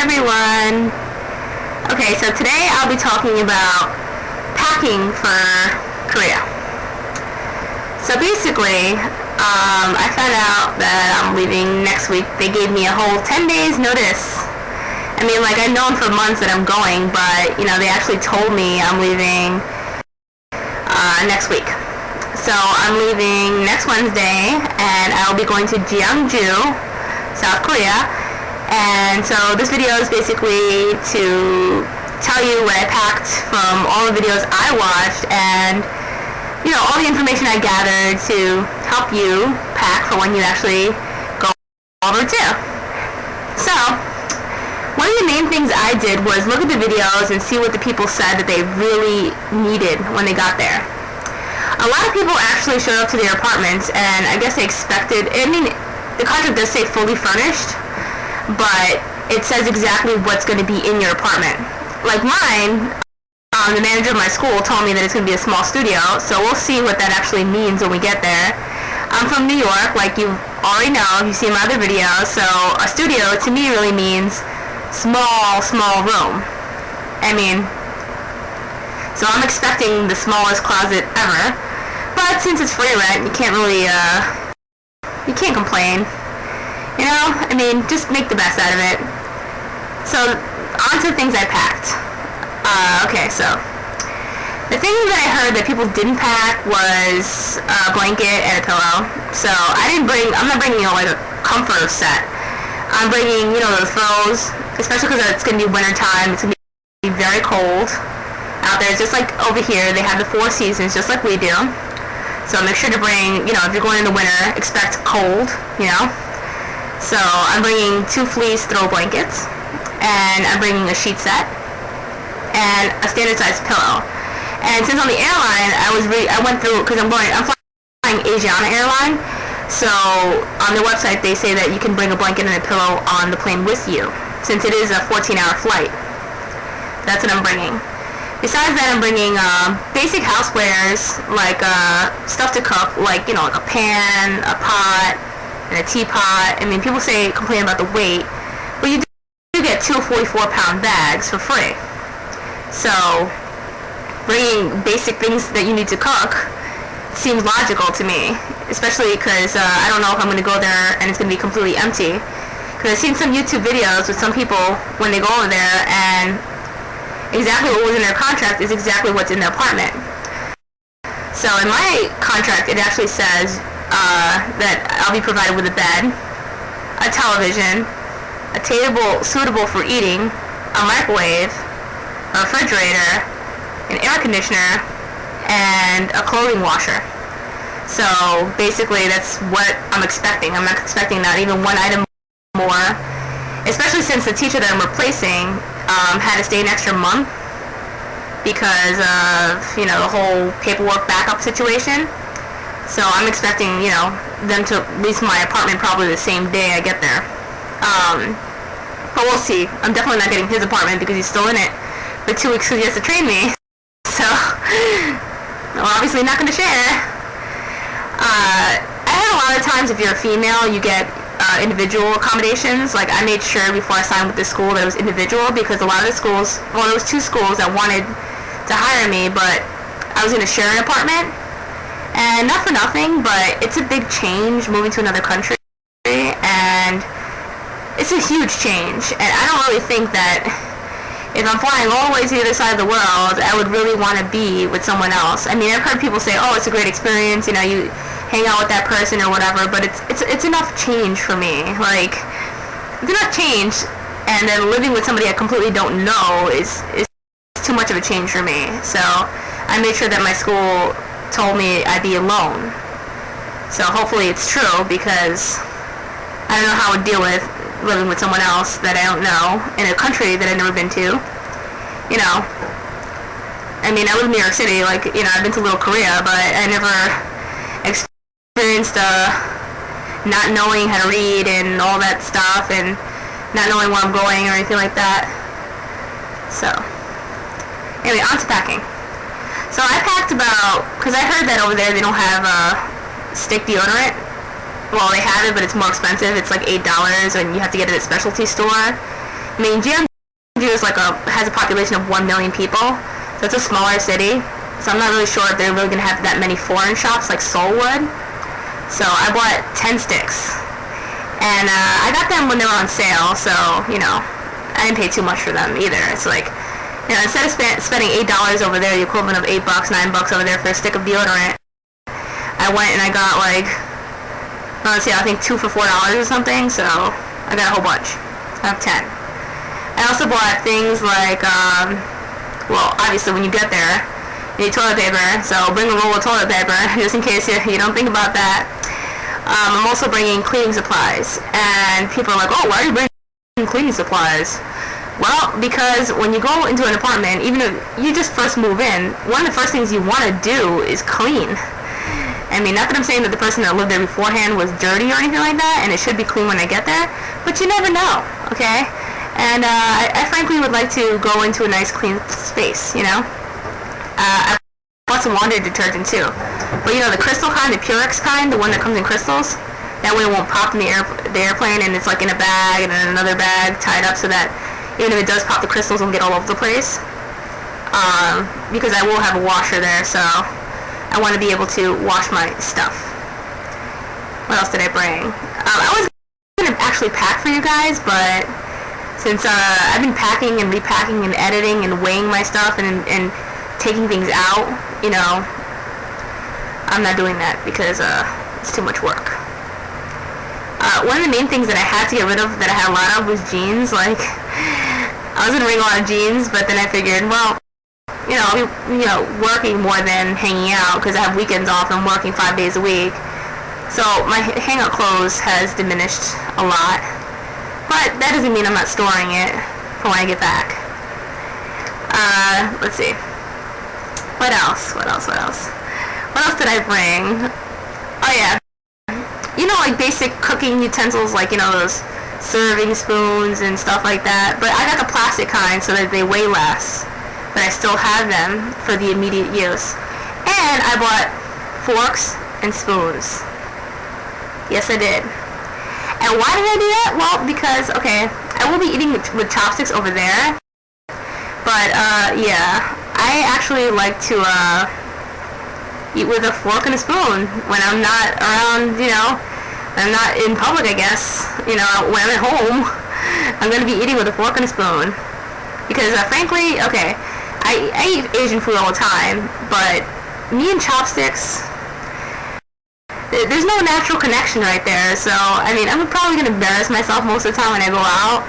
everyone. Okay, so today I'll be talking about packing for Korea. So basically, I found out that I'm leaving next week. They gave me a whole 10 days notice. I mean, like, I've known for months that I'm going, but, you know, they actually told me I'm leaving next week. So I'm leaving next Wednesday, and I'll be going to Jeongju, South Korea. And so this video is basically to tell you what I packed from all the videos I watched and, you know, all the information I gathered to help you pack for when you actually go over to. So one of the main things I did was look at the videos and see what the people said that they really needed when they got there. A lot of people actually showed up to their apartments, and I guess they expected, I mean, the contract does say fully furnished, but it says exactly what's going to be in your apartment. Like mine, the manager of my school told me that it's going to be a small studio, so we'll see what that actually means when we get there. I'm from New York, like you already know, you've seen my other videos, so a studio to me really means small room. I mean, so I'm expecting the smallest closet ever. But since it's free rent, you can't really, you can't complain. You know? I mean, just make the best out of it. So, on to the things I packed. Okay, so the thing that I heard that people didn't pack was a blanket and a pillow. So, I'm not bringing, you know, like a comforter set. I'm bringing, you know, the throws, especially because it's going to be winter time. It's going to be very cold out there. It's just like over here, they have the 4 seasons just like we do. So make sure to bring, you know, if you're going in the winter, expect cold, you know. So I'm bringing 2 fleece throw blankets, and I'm bringing a sheet set, and a standard size pillow. And since on the airline, I went through, because I'm flying Asiana Airline, so on their website they say that you can bring a blanket and a pillow on the plane with you, since it is a 14-hour flight. That's what I'm bringing. Besides that, I'm bringing basic housewares, like stuff to cook, like, you know, like a pan, a pot, and a teapot. I mean, people complain about the weight, but you do get 2 44-pound bags for free. So bringing basic things that you need to cook seems logical to me, especially because I don't know if I'm going to go there and it's going to be completely empty. Because I've seen some YouTube videos with some people when they go over there, and exactly what was in their contract is exactly what's in their apartment. So in my contract, it actually says that I'll be provided with a bed, a television, a table suitable for eating, a microwave, a refrigerator, an air conditioner, and a clothing washer. So basically that's what I'm expecting. I'm not expecting not even one item more, especially since the teacher that I'm replacing had to stay an extra month because of, you know, the whole paperwork backup situation. So I'm expecting, you know, them to lease my apartment probably the same day I get there. But we'll see. I'm definitely not getting his apartment because he's still in it for 2 weeks because he has to train me. So, I'm obviously not going to share. I had a lot of times, if you're a female, you get individual accommodations. Like, I made sure before I signed with the school that it was individual, because a lot of the schools, well, there was 2 schools that wanted to hire me, but I was going to share an apartment. And not for nothing, but it's a big change moving to another country, and it's a huge change. And I don't really think that if I'm flying all the way to the other side of the world, I would really want to be with someone else. I mean, I've heard people say, oh, it's a great experience, you know, you hang out with that person or whatever, but it's enough change for me. Like, it's enough change, and then living with somebody I completely don't know is too much of a change for me. So I made sure that my school told me I'd be alone. So hopefully it's true, because I don't know how I would deal with living with someone else that I don't know in a country that I've never been to. You know, I mean, I live in New York City, like, you know, I've been to Little Korea, but I never experienced not knowing how to read and all that stuff, and not knowing where I'm going or anything like that. So anyway, on to packing. So I packed about, because I heard that over there they don't have stick deodorant. Well, they have it, but it's more expensive. It's like $8, and you have to get it at a specialty store. I mean, GMG is has a population of 1 million people, so it's a smaller city. So I'm not really sure if they're really gonna have that many foreign shops like Seoul would. So I bought 10 sticks, and I got them when they were on sale. So I didn't pay too much for them either. It's like, instead of spending $8 over there, the equivalent of $8, $9 over there for a stick of deodorant, I went and I got I think 2 for $4 or something. So I got a whole bunch. I have 10. I also bought things like, obviously when you get there, you need toilet paper, so bring a roll of toilet paper, just in case you don't think about that. I'm also bringing cleaning supplies, and people are like, oh, why are you bringing cleaning supplies? Well, because when you go into an apartment, even if you just first move in, one of the first things you want to do is clean. I mean, not that I'm saying that the person that lived there beforehand was dirty or anything like that, and it should be clean when I get there, but you never know, okay? And I frankly would like to go into a nice clean space, I bought some laundry detergent too. But the crystal kind, the Purex kind, the one that comes in crystals, that way it won't pop in the airplane, and it's like in a bag and in another bag tied up so that even if it does pop, the crystals won't get all over the place. Because I will have a washer there, so I want to be able to wash my stuff. What else did I bring? I was going to actually pack for you guys, but since I've been packing and repacking and editing and weighing my stuff and taking things out, I'm not doing that because it's too much work. One of the main things that I had to get rid of that I had a lot of was jeans. I was gonna bring a lot of jeans, but then I figured, well, I'll be working more than hanging out because I have weekends off and I'm working 5 days a week. So my hangout clothes has diminished a lot, but that doesn't mean I'm not storing it for when I get back. Let's see. What else did I bring? Oh yeah. Basic cooking utensils, those serving spoons and stuff like that. But I got the plastic kind so that they weigh less, but I still have them for the immediate use. And I bought forks and spoons. Yes, I did. And why did I do that? Well, because, I will be eating with chopsticks over there. But, yeah, I actually like to eat with a fork and a spoon when I'm not around, I'm not in public, I guess. When I'm at home, I'm going to be eating with a fork and a spoon. Because, frankly, I eat Asian food all the time, but me and chopsticks, there's no natural connection right there. So, I mean, I'm probably going to embarrass myself most of the time when I go out.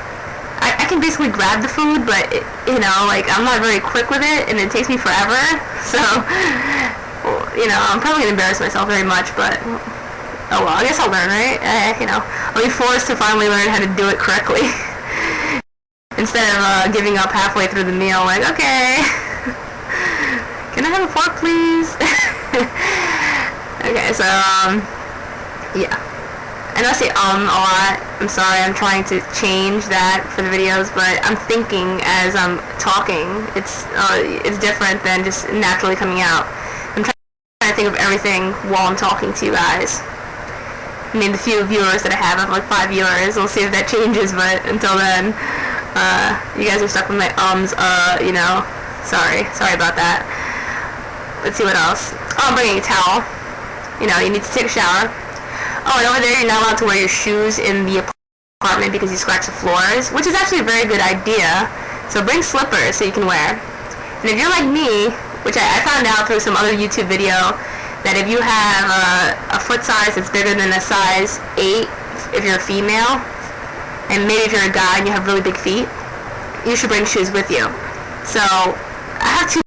I can basically grab the food, but, I'm not very quick with it, and it takes me forever. So, I'm probably going to embarrass myself very much, but, oh well, I guess I'll learn, right? I'll be forced to finally learn how to do it correctly. Instead of giving up halfway through the meal, like, okay, can I have a fork, please? Okay, so, yeah. I know I say a lot. I'm sorry, I'm trying to change that for the videos, but I'm thinking as I'm talking. It's different than just naturally coming out. I'm trying to think of everything while I'm talking to you guys. I mean, the few viewers that I have like 5 viewers. We'll see if that changes, but until then, you guys are stuck with my sorry about that. Let's see what else. Oh, I'm bringing a towel. You need to take a shower. Oh, and over there, you're not allowed to wear your shoes in the apartment because you scratch the floors, which is actually a very good idea. So bring slippers so you can wear. And if you're like me, which I found out through some other YouTube video, that if you have a foot size that's bigger than a size 8, if you're a female, and maybe if you're a guy and you have really big feet, you should bring shoes with you. So I have 2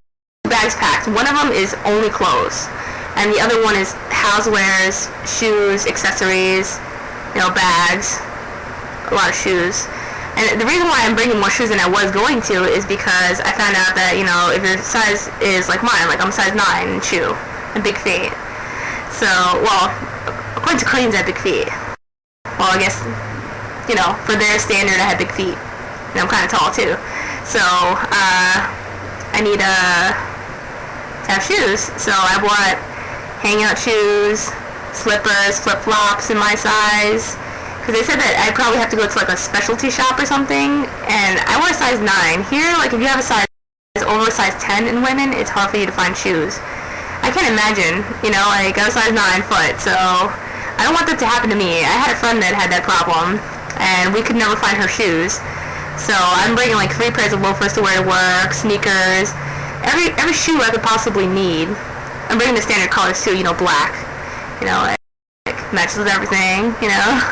bags packed. One of them is only clothes, and the other one is housewares, shoes, accessories, bags, a lot of shoes. And the reason why I'm bringing more shoes than I was going to is because I found out that, if your size is like mine, like I'm size 9 in shoe, and big feet. So, well, according to Koreans, I have big feet. Well, I guess, for their standard, I have big feet. And I'm kind of tall, too. So, I need to have shoes. So I bought hangout shoes, slippers, flip-flops in my size, because they said that I'd probably have to go to like a specialty shop or something, and I wear a size 9. Here, like if you have a size over a size 10 in women, it's hard for you to find shoes. I can't imagine, you know, like I was a size 9 foot, so I don't want that to happen to me. I had a friend that had that problem, and we could never find her shoes. So I'm bringing like 3 pairs of loafers to wear to work, sneakers, every shoe I could possibly need. I'm bringing the standard colors too, you know, black, you know, like matches with everything, you know.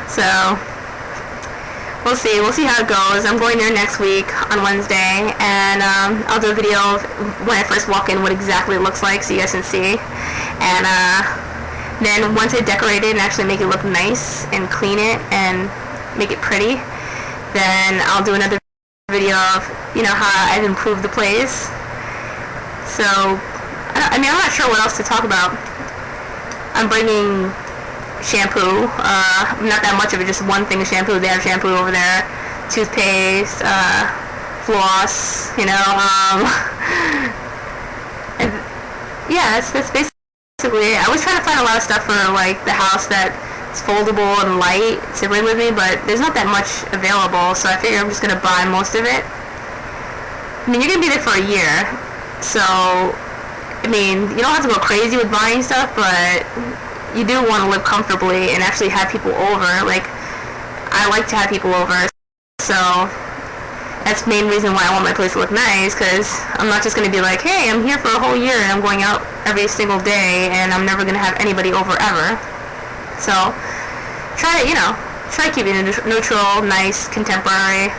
So we'll see how it goes. I'm going there next week on Wednesday, and I'll do a video of when I first walk in, what exactly it looks like, so you guys can see. And then once I decorate it and actually make it look nice and clean it and make it pretty, then I'll do another video of, you know, how I've improved the place. So I mean, I'm not sure what else to talk about. I'm bringing shampoo, not that much of it, just one thing of shampoo. They have shampoo over there, toothpaste, floss, you know, and yeah, that's basically it. I was trying to find a lot of stuff for like the house that's foldable and light to bring with me, but there's not that much available, so I figure I'm just gonna buy most of it. I mean, you're gonna be there for a year, so I mean, you don't have to go crazy with buying stuff, but you do want to live comfortably and actually have people over. Like, I like to have people over, so that's the main reason why I want my place to look nice, because I'm not just going to be like, hey, I'm here for a whole year and I'm going out every single day and I'm never going to have anybody over ever. So try to keep it neutral, nice, contemporary.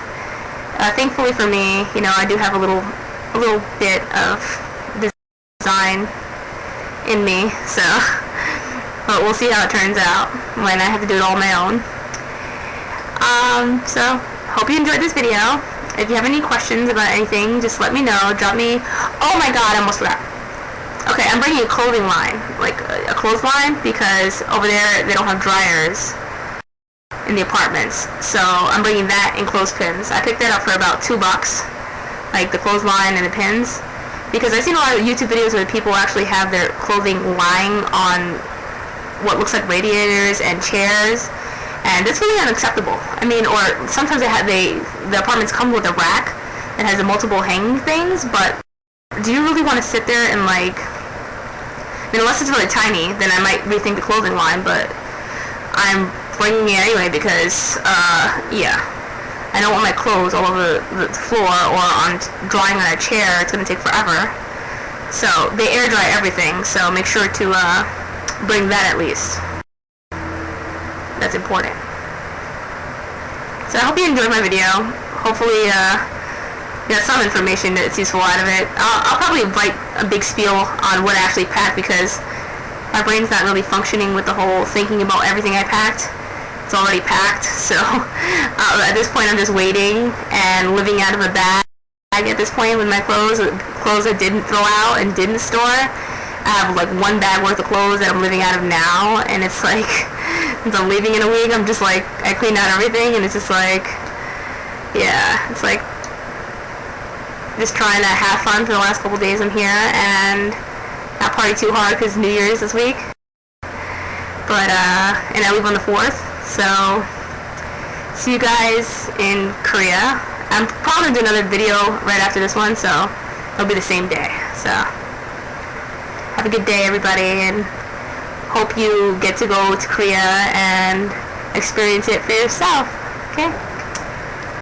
Thankfully for me, you know, I do have a little bit of design in me, so but we'll see how it turns out when I have to do it all on my own. So hope you enjoyed this video. If you have any questions about anything, just let me know. Drop me. Oh my god, I almost forgot. Okay, I'm bringing a clothing line, like a clothesline, because over there they don't have dryers in the apartments, so I'm bringing that and clothespins. I picked that up for about $2, like the clothesline and the pins, because I've seen a lot of YouTube videos where people actually have their clothing lying on what looks like radiators and chairs, and it's really unacceptable. I mean, or sometimes the apartments come with a rack that has the multiple hanging things, but do you really want to sit there and like, I mean, unless it's really tiny, then I might rethink the clothing line, but I'm bringing it anyway because, yeah, I don't want my clothes all over the floor or drying on a chair. It's going to take forever. So they air dry everything, so make sure to bring that at least. That's important. So I hope you enjoyed my video. Hopefully you got some information that's useful out of it. I'll probably write a big spiel on what I actually packed, because my brain's not really functioning with the whole thinking about everything I packed. It's already packed, so at this point I'm just waiting and living out of a bag at this point with my clothes I didn't throw out and didn't store. I have like 1 bag worth of clothes that I'm living out of now, and it's like, since I'm leaving in a week, I'm just like, I cleaned out everything, and it's just like, yeah, it's like just trying to have fun for the last couple days I'm here and not party too hard because New Year's this week. But and I leave on the 4th, so see you guys in Korea. I'm probably going to do another video right after this one, so it'll be the same day. So have a good day, everybody, and hope you get to go to Korea and experience it for yourself. Okay?